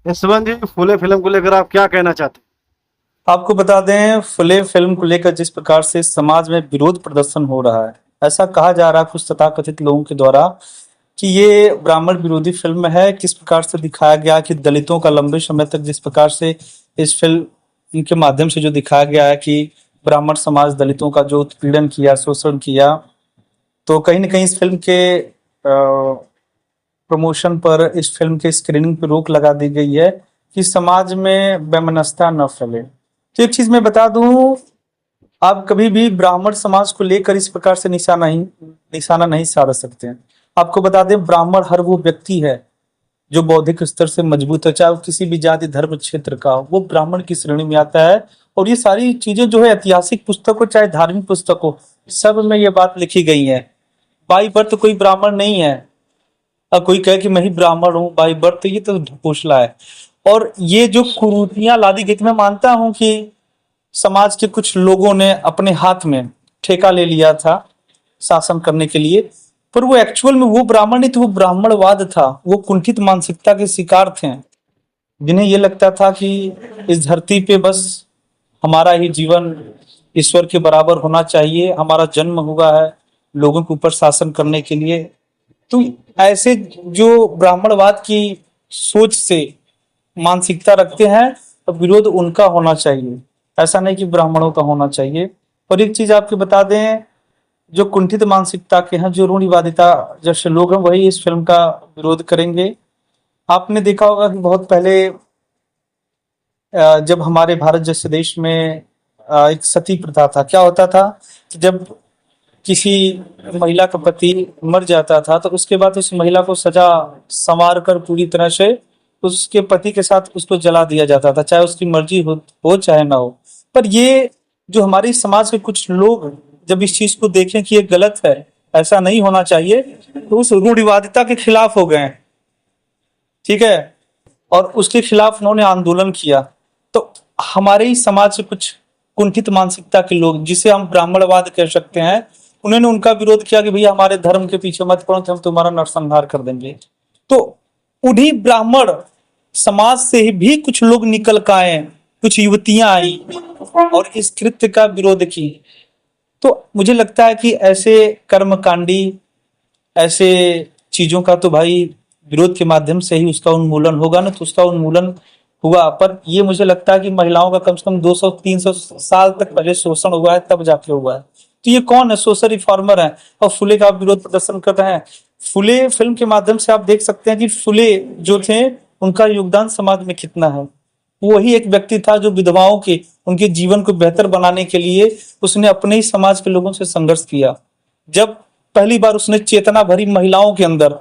यशवंत जी, फूले film को लेकर आप क्या कहना चाहते आपको बता दें, फुले फिल्म को लेकर जिस प्रकार से समाज में विरोध प्रदर्शन हो रहा है, ऐसा कहा जा रहा है कुछ तथाकथित लोगों के द्वारा कि ये ब्राह्मण विरोधी फिल्म है। किस प्रकार से दिखाया गया कि दलितों का लंबे समय तक जिस प्रकार से इस फिल्म के माध्यम से जो दिखाया गया है कि ब्राह्मण समाज दलितों का जो उत्पीड़न किया, शोषण किया, तो कहीं ना कहीं इस फिल्म के प्रमोशन पर, इस फिल्म के स्क्रीनिंग पर रोक लगा दी गई है कि समाज में वैमनस्यता न फैले। तो एक चीज मैं बता दूं, आप कभी भी ब्राह्मण समाज को लेकर इस प्रकार से निशाना नहीं साध सकते हैं। आपको बता दें, ब्राह्मण हर वो व्यक्ति है जो बौद्धिक स्तर से मजबूत है, चाहे वो किसी भी जाति धर्म क्षेत्र का हो, वो ब्राह्मण की श्रेणी में आता है। और ये सारी चीजें जो है ऐतिहासिक पुस्तक हो चाहे धार्मिक पुस्तक हो, सब में ये बात लिखी गई है। बाई बर्थ कोई ब्राह्मण नहीं है। अब कोई कहे कि मैं ही ब्राह्मण हूँ बाई बर्थ, तो ये तो ढकोसला है। और ये जो कुरीतियां लादी गई थी, मैं मानता हूं कि समाज के कुछ लोगों ने अपने हाथ में ठेका ले लिया था शासन करने के लिए, पर वो एक्चुअल में वो ब्राह्मण नहीं थे, वो ब्राह्मणवाद था। वो कुंठित मानसिकता के शिकार थे, जिन्हें ये लगता था कि इस धरती पे बस हमारा ही जीवन ईश्वर के बराबर होना चाहिए, हमारा जन्म हुआ है लोगों के ऊपर शासन करने के लिए। तो ऐसे जो ब्राह्मणवाद की सोच से मानसिकता रखते हैं, तो विरोध उनका होना चाहिए, ऐसा नहीं कि ब्राह्मणों का होना चाहिए। और एक चीज आपको बता दें, जो कुंठित मानसिकता के हैं, जो रूढ़िवादिता जैसे लोग हैं, वही इस फिल्म का विरोध करेंगे। आपने देखा होगा कि बहुत पहले जब हमारे भारत जैसे देश में एक सती प्रथा था। क्या होता था कि जब किसी महिला का पति मर जाता था, तो उसके बाद उस महिला को सजा संवार कर पूरी तरह से उसके पति के साथ उसको जला दिया जाता था, चाहे उसकी मर्जी हो चाहे ना हो। पर ये जो हमारे समाज के कुछ लोग जब इस चीज को देखें कि ये गलत है, ऐसा नहीं होना चाहिए, तो उस रूढ़िवादिता के खिलाफ हो गए। ठीक है। और उसके खिलाफ उन्होंने आंदोलन किया। तो हमारे ही समाज से कुछ कुंठित मानसिकता के लोग, जिसे हम ब्राह्मणवाद कह सकते हैं, उन्होंने उनका विरोध किया कि भैया हमारे धर्म के पीछे मत पड़ो, तो हम तुम्हारा नरसंहार कर देंगे। तो उन्हीं ब्राह्मण समाज से ही भी कुछ लोग निकल कर आए, कुछ युवतियां आई और इस कृत्य का विरोध की। तो मुझे लगता है कि ऐसे कर्मकांडी, ऐसे चीजों का तो भाई विरोध के माध्यम से ही उसका उन्मूलन होगा ना, तो उसका उन्मूलन हुआ। पर ये मुझे लगता है कि महिलाओं का कम से कम 200-300 साल तक पहले शोषण हुआ है, तब जाके हुआ है। तो ये कौन है? सोशल रिफॉर्मर है, और फुले का विरोध प्रदर्शन कर रहे हैं। फुले फिल्म के माध्यम से आप देख सकते हैं कि फुले जो थे, उनका योगदान समाज में कितना है। वही एक व्यक्ति था जो विधवाओं के, उनके जीवन को बेहतर बनाने के लिए उसने अपने ही समाज के लोगों से संघर्ष किया। जब पहली बार उसने चेतना भरी महिलाओं के अंदर,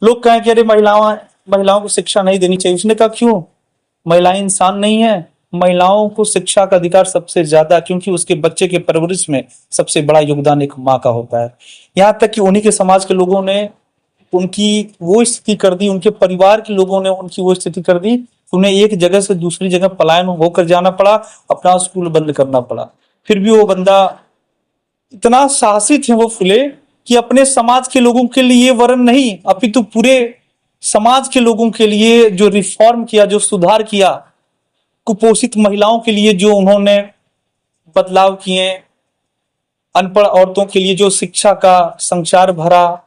लोग कहें कि अरे महिलाओं महिलाओं को शिक्षा नहीं देनी चाहिए, उसने कहा क्यों? महिलाएं इंसान नहीं है? महिलाओं को शिक्षा का अधिकार सबसे ज्यादा, क्योंकि उसके बच्चे के परवरिश में सबसे बड़ा योगदान एक माँ का होता है। यहाँ तक कि उन्हीं के समाज के लोगों ने उनकी वो स्थिति कर दी, उनके परिवार के लोगों ने उनकी वो स्थिति कर दी, उन्हें एक जगह से दूसरी जगह पलायन होकर जाना पड़ा, अपना स्कूल बंद करना पड़ा। फिर भी वो बंदा इतना साहसी थे, वो फुले, कि अपने समाज के लोगों के लिए वरन नहीं, अपितु पूरे समाज के लोगों के लिए जो रिफॉर्म किया, जो सुधार किया, कुपोषित महिलाओं के लिए जो उन्होंने बदलाव किए, अनपढ़ औरतों के लिए जो शिक्षा का संचार भरा,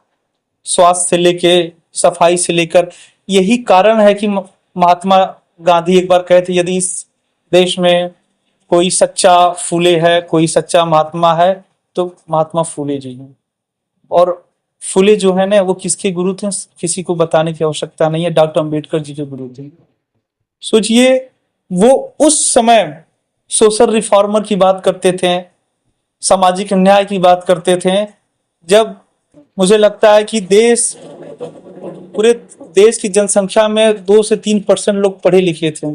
स्वास्थ्य से लेके सफाई से लेकर। यही कारण है कि महात्मा गांधी एक बार कहे थे, यदि इस देश में कोई सच्चा फूले है, कोई सच्चा महात्मा है, तो महात्मा फूले जी हैं। और फूले जो है ना, वो किसके गुरु थे किसी को बताने की आवश्यकता नहीं है, डॉक्टर अंबेडकर जी के गुरु थे। सोचिए, वो उस समय सोशल रिफॉर्मर की बात करते थे, सामाजिक न्याय की बात करते थे, जब मुझे लगता है कि पूरे देश की जनसंख्या में 2 से 3% लोग पढ़े लिखे थे।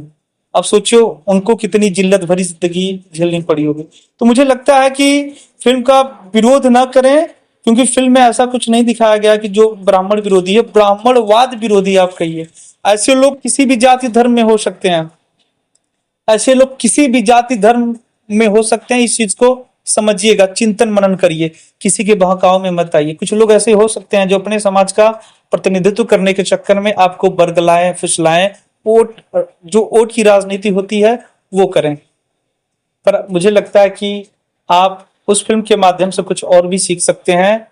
अब सोचियो उनको कितनी जिल्लत भरी जिंदगी झेलनी पड़ी होगी। तो मुझे लगता है कि फिल्म का विरोध ना करें, क्योंकि फिल्म में ऐसा कुछ नहीं दिखाया गया कि जो ब्राह्मण विरोधी है, ब्राह्मणवाद विरोधी आप कहिए। ऐसे लोग किसी भी जाति धर्म में हो सकते हैं, ऐसे लोग किसी भी जाति धर्म में हो सकते हैं। इस चीज को समझिएगा, चिंतन मनन करिए, किसी के बहकाव में मत आइए। कुछ लोग ऐसे हो सकते हैं जो अपने समाज का प्रतिनिधित्व करने के चक्कर में आपको बरगलाएं, फुसलाएं, जो वोट की राजनीति होती है वो करें। पर मुझे लगता है कि आप उस फिल्म के माध्यम से कुछ और भी सीख सकते हैं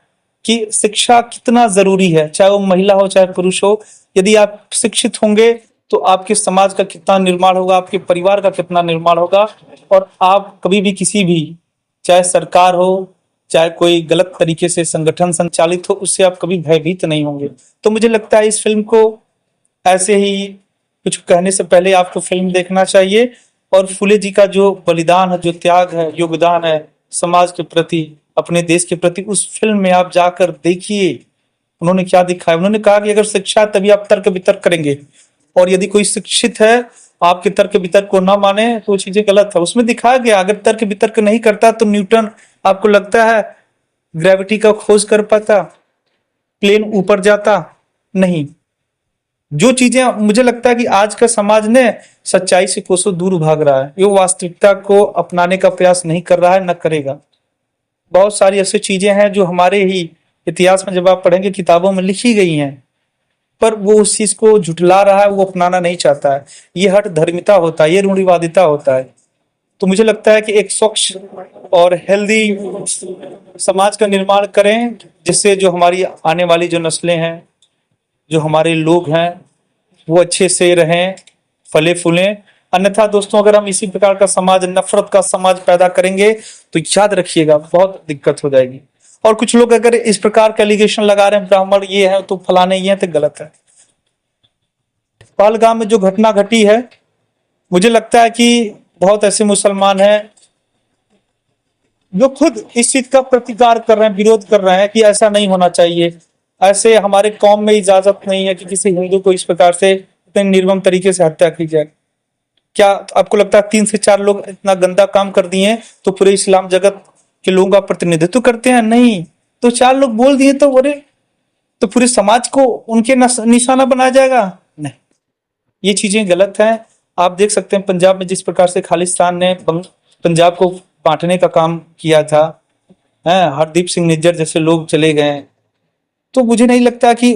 कि शिक्षा कितना जरूरी है, चाहे वो महिला हो चाहे पुरुष हो। यदि आप शिक्षित होंगे तो आपके समाज का कितना निर्माण होगा, आपके परिवार का कितना निर्माण होगा, और आप कभी भी किसी भी, चाहे सरकार हो चाहे कोई गलत तरीके से संगठन संचालित हो, उससे आप कभी भयभीत नहीं होंगे। तो मुझे लगता है इस फिल्म को ऐसे ही कुछ कहने से पहले आपको फिल्म देखना चाहिए, और फुले जी का जो बलिदान है, जो त्याग है, योगदान है समाज के प्रति, अपने देश के प्रति, उस फिल्म में आप जाकर देखिए उन्होंने क्या दिखाया। उन्होंने कहा कि अगर शिक्षा है तभी आप तर्क वितर्क करेंगे, और यदि कोई शिक्षित है आपके तर्क वितर्क को ना माने तो वो चीजें गलत है। उसमें दिखाया गया अगर तर्क वितर्क नहीं करता तो न्यूटन, आपको लगता है ग्रेविटी का खोज कर पाता, प्लेन ऊपर जाता? नहीं। जो चीजें मुझे लगता है कि आज का समाज ने सच्चाई से कोसों दूर भाग रहा है, ये वास्तविकता को अपनाने का प्रयास नहीं कर रहा है, न करेगा। बहुत सारी ऐसी चीजें हैं जो हमारे ही इतिहास में जब आप पढ़ेंगे किताबों में लिखी गई हैं, पर वो उस चीज को झुठला रहा है, वो अपनाना नहीं चाहता है। ये हठ धर्मिता होता है, ये रूढ़िवादिता होता है। तो मुझे लगता है कि एक स्वच्छ और हेल्दी समाज का निर्माण करें, जिससे जो हमारी आने वाली जो नस्लें हैं, जो हमारे लोग हैं, वो अच्छे से रहें, फले फूलें। अन्यथा दोस्तों, अगर हम इसी प्रकार का समाज, नफरत का समाज पैदा करेंगे तो याद रखिएगा बहुत दिक्कत हो जाएगी। और कुछ लोग अगर इस प्रकार का एलिगेशन लगा रहे हैं ब्राह्मण ये है तो फलाने ये है, तो गलत है। पहलगाम में जो घटना घटी है, मुझे लगता है कि बहुत ऐसे मुसलमान हैं जो खुद इस चीज का प्रतिकार कर रहे हैं, विरोध कर रहे हैं कि ऐसा नहीं होना चाहिए। ऐसे हमारे कौम में इजाजत नहीं है कि किसी हिंदू को इस प्रकार से इतने निर्मम तरीके से हत्या की जाए। क्या आपको लगता है 3 से 4 लोग इतना गंदा काम कर दिए तो पूरे इस्लाम जगत के लोगों का प्रतिनिधित्व करते हैं? नहीं। तो 4 लोग बोल दिए तो अरे, तो पूरे समाज को उनके निशाना बनाया जाएगा? नहीं, ये चीजें गलत हैं। आप देख सकते हैं पंजाब में जिस प्रकार से खालिस्तान ने पंजाब को बांटने का काम किया था, हरदीप सिंह निज्जर जैसे लोग चले गए। तो मुझे नहीं लगता कि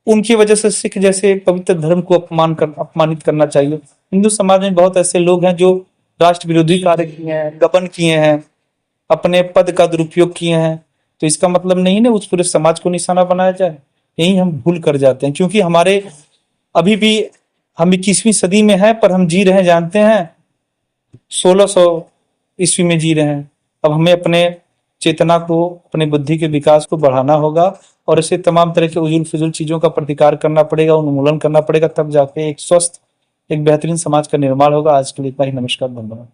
उनकी वजह से सिख जैसे पवित्र धर्म को अपमानित करना चाहिए। हिंदू समाज में बहुत ऐसे लोग हैं जो राष्ट्र विरोधी कार्य किए हैं, गबन किए हैं, अपने पद का दुरुपयोग किए हैं। तो इसका मतलब नहीं ना उस पूरे समाज को निशाना बनाया जाए। यही हम भूल कर जाते हैं, क्योंकि हमारे अभी भी हम 21वीं सदी में हैं, पर हम जी रहे हैं, जानते हैं 1600 ईस्वी में जी रहे हैं। अब हमें अपने चेतना को, अपने बुद्धि के विकास को बढ़ाना होगा, और ऐसे तमाम तरह के उजुल फिजुल चीजों का प्रतिकार करना पड़ेगा, उन्मूलन करना पड़ेगा, तब जाके एक स्वस्थ, एक बेहतरीन समाज का निर्माण होगा। आज के लिए इतना ही। नमस्कार, धन्यवाद।